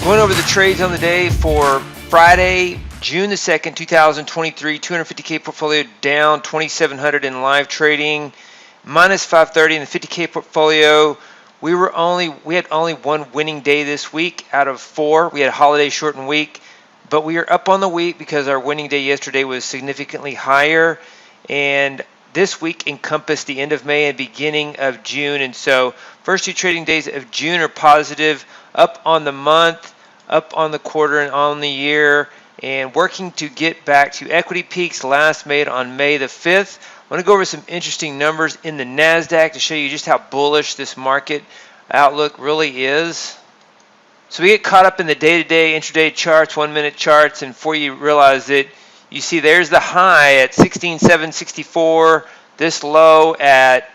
Going over the trades on the day for Friday, June the 2nd, 2023, 250K portfolio down 2,700 in live trading, minus 530 in the 50K portfolio. We had only one winning day this week out of 4. We had a holiday shortened week, but we are up on the week because our winning day yesterday was significantly higher, and this week encompassed the end of May and beginning of June. And so first 2 trading days of June are positive, up on the month, up on the quarter, and on the year, and working to get back to equity peaks last made on May the 5th. I want to go over some interesting numbers in the Nasdaq to show you just how bullish this market outlook really is. So we get caught up in the day-to-day, intraday charts, 1-minute charts, and before you realize it, you see there's the high at 16,764, this low at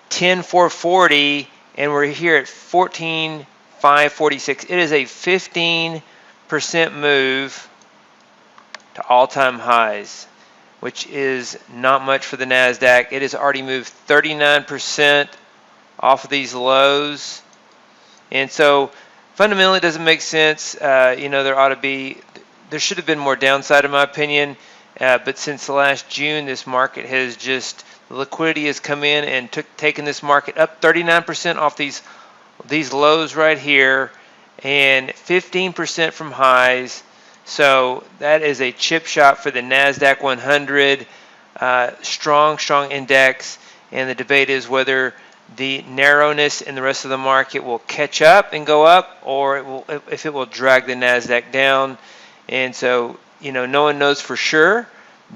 10,440, and we're here at 14,546. It is a 15% move to all-time highs, which is not much for the Nasdaq. It has already moved 39% off of these lows, and so fundamentally it doesn't make sense. There should have been more downside in my opinion, but since the last June, this market has just, the liquidity has come in and taken this market up 39% off these lows right here, and 15% from highs. So that is a chip shot for the Nasdaq 100, strong index, and the debate is whether the narrowness in the rest of the market will catch up and go up, or if it will drag the Nasdaq down. And so, no one knows for sure,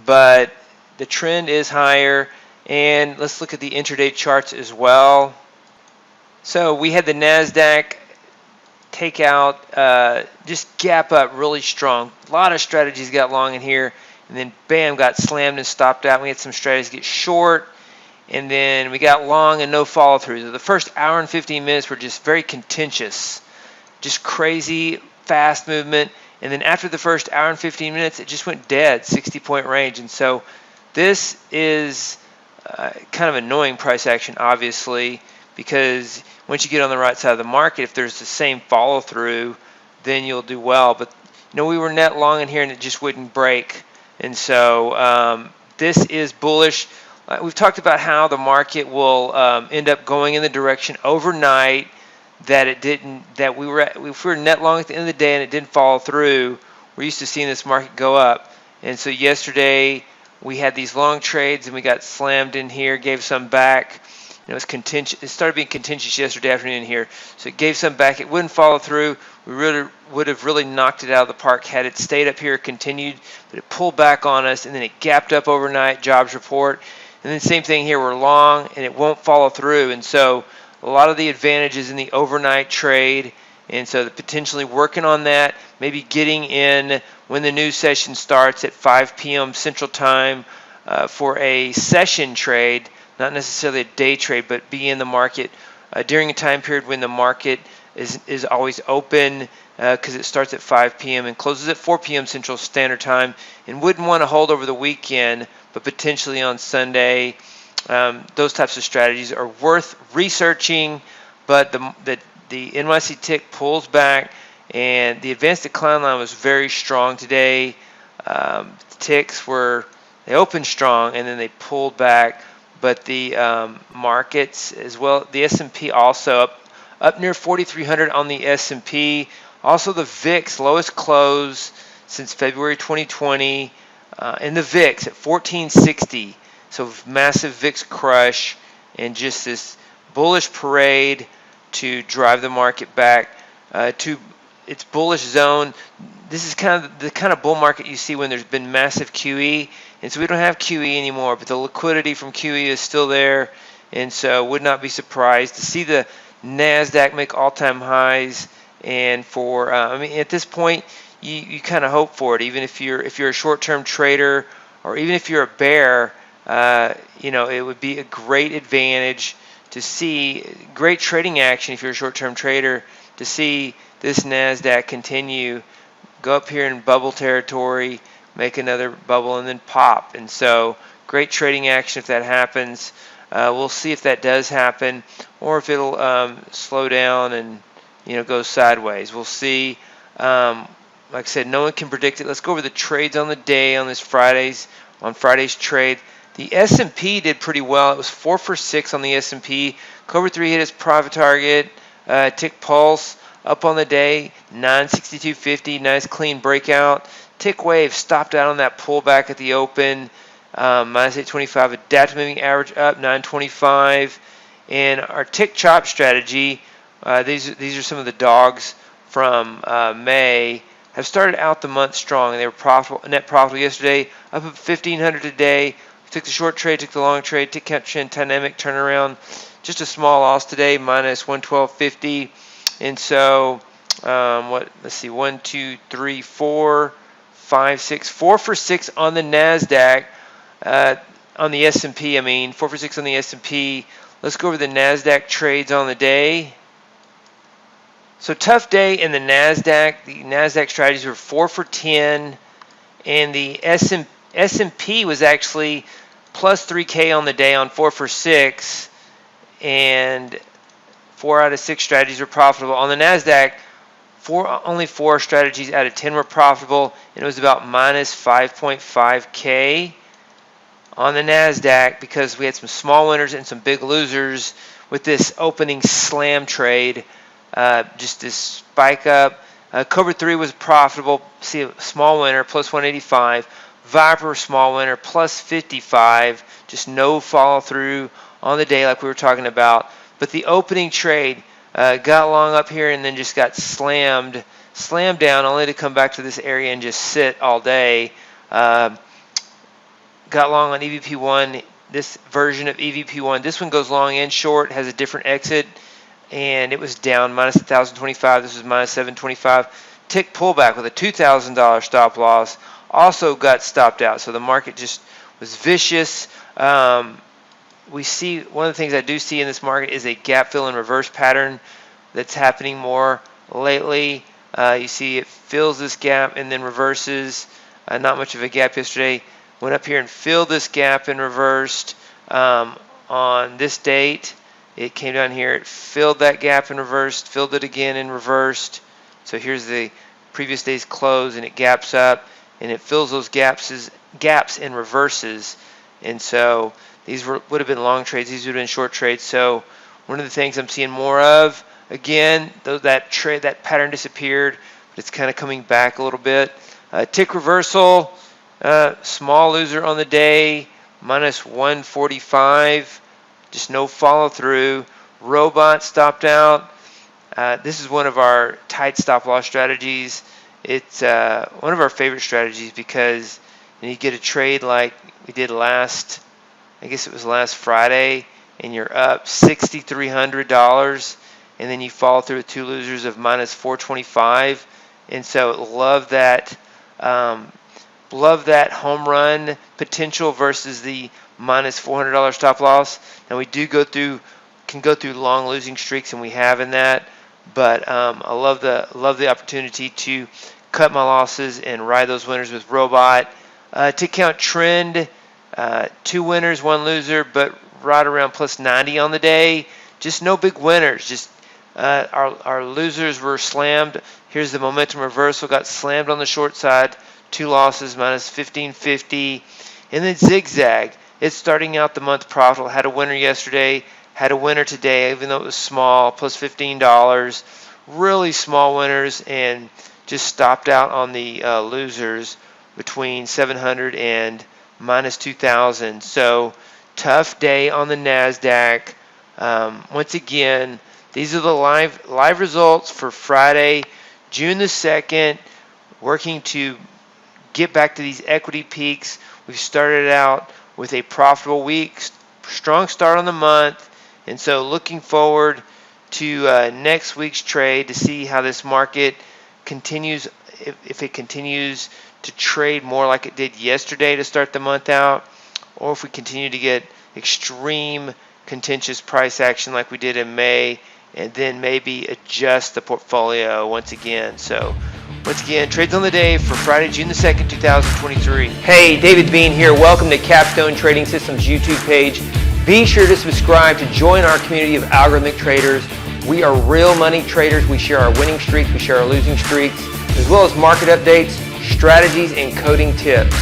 but the trend is higher. And let's look at the intraday charts as well. So we had the Nasdaq take out, just gap up really strong. A lot of strategies got long in here, and then bam, got slammed and stopped out. We had some strategies get short, and then we got long and no follow through. So the first hour and 15 minutes were just very contentious, just crazy fast movement. And then after the first hour and 15 minutes, it just went dead, 60-point range. And so this is kind of annoying price action, obviously, because once you get on the right side of the market, if there's the same follow through, then you'll do well. But we were net long in here and it just wouldn't break. And so this is bullish. We've talked about how the market will end up going in the direction overnight that it didn't. That if we were net long at the end of the day and it didn't follow through, we're used to seeing this market go up. And so yesterday we had these long trades and we got slammed in here, gave some back. It was contentious. It started being contentious yesterday afternoon here, so it gave some back. It wouldn't follow through. We really would have really knocked it out of the park had it stayed up here, continued, but it pulled back on us, and then it gapped up overnight, jobs report, and then same thing here. We're long, and it won't follow through, and so a lot of the advantages in the overnight trade, and so potentially working on that, maybe getting in when the new session starts at 5 p.m. Central Time for a session trade. Not necessarily a day trade, but be in the market during a time period when the market is always open, because it starts at 5 p.m. and closes at 4 p.m. Central Standard Time, and wouldn't want to hold over the weekend, but potentially on Sunday. Those types of strategies are worth researching, but the NYC tick pulls back, and the advanced decline line was very strong today. The ticks they opened strong, and then they pulled back. But the markets as well, the S&P also up near 4,300 on the S&P. Also the VIX, lowest close since February 2020, in the VIX at 1460. So massive VIX crush, and just this bullish parade to drive the market back to its bullish zone. This is the kind of bull market you see when there's been massive QE, and so we don't have QE anymore, but the liquidity from QE is still there, and so would not be surprised to see the Nasdaq make all-time highs. And for at this point, you kind of hope for it, even if you're a short-term trader, or even if you're a bear. It would be a great advantage to see great trading action if you're a short-term trader, to see this Nasdaq continue, go up here in bubble territory, make another bubble, and then pop. And so great trading action if that happens. We'll see if that does happen, or if it'll slow down and go sideways. We'll see. Like I said, no one can predict it. Let's go over the trades on the day on Friday's trade. The S&P did pretty well. It was 4 for 6 on the S&P. Cobra 3 hit its profit target. Tick Pulse up on the day, 962.50. Nice clean breakout. Tick Wave stopped out on that pullback at the open, minus 825. Adaptive moving average up 925. And our Tick Chop strategy, these are some of the dogs from May, have started out the month strong. They were profitable, net profitable yesterday, up at 1,500 today. Took the short trade, took the long trade, tick count trend dynamic turnaround. Just a small loss today, minus 112.50. And so, let's see, 1, 2, 3, 4, 5, 6, 4 for 6 on the Nasdaq, on the S&P. 4 for 6 on the S&P. Let's go over the Nasdaq trades on the day. So tough day in the Nasdaq. The Nasdaq strategies were 4 for 10, and the S&P was actually plus 3K on the day on 4 for 6, and 4 out of 6 strategies were profitable. On the Nasdaq, only 4 strategies out of 10 were profitable, and it was about minus 5.5K on the Nasdaq because we had some small winners and some big losers with this opening slam trade. Just this spike up. Cobra 3 was profitable. See a small winner, plus 185. Viper, small winner, plus 55. Just no follow through on the day like we were talking about. But the opening trade got long up here and then just got slammed down, only to come back to this area and just sit all day. Got long on EVP1. This version of EVP1, this one goes long and short, has a different exit. And it was down minus 1,025. This was minus 725. Tick pullback with a $2,000 stop loss. Also got stopped out. So the market just was vicious. We see one of the things I do see in this market is a gap fill and reverse pattern that's happening more lately. You see it fills this gap and then reverses. Not much of a gap yesterday. Went up here and filled this gap and reversed on this date. It came down here, it filled that gap and reversed, filled it again and reversed. So here's the previous day's close, and it gaps up, and it fills those gaps and reverses. And so these would have been long trades, these would have been short trades. So one of the things I'm seeing more of, again, though that pattern disappeared, but it's kind of coming back a little bit. Tick reversal, small loser on the day, minus 145. Just no follow through. Robot stopped out. This is one of our tight stop loss strategies. It's one of our favorite strategies because you get a trade like we did last Friday, and you're up $6,300, and then you follow through with 2 losers of minus 425. And so love that home run potential versus the minus $400 stop loss. Now we can go through long losing streaks, and we have in that. But I love the opportunity to cut my losses and ride those winners with Robot. Tick count trend, 2 winners, 1 loser, but right around plus 90 on the day. Just no big winners. Just our losers were slammed. Here's the momentum reversal. Got slammed on the short side. 2 losses, minus 1550. And then zigzag. It's starting out the month profitable. Had a winner yesterday. Had a winner today, even though it was small, plus $15. Really small winners, and just stopped out on the losers between 700 and minus 2,000. So tough day on the Nasdaq. Once again, these are the live results for Friday, June the 2nd. Working to get back to these equity peaks. We've started out with a profitable week, strong start on the month, and so looking forward to next week's trade to see how this market continues, if it continues to trade more like it did yesterday to start the month out, or if we continue to get extreme contentious price action like we did in May, and then maybe adjust the portfolio once again. So once again, trades on the day for Friday, June the 2nd, 2023. Hey, David Bean here. Welcome to Capstone Trading Systems YouTube page. Be sure to subscribe to join our community of algorithmic traders. We are real money traders. We share our winning streaks. We share our losing streaks. as well as market updates, strategies, and coding tips.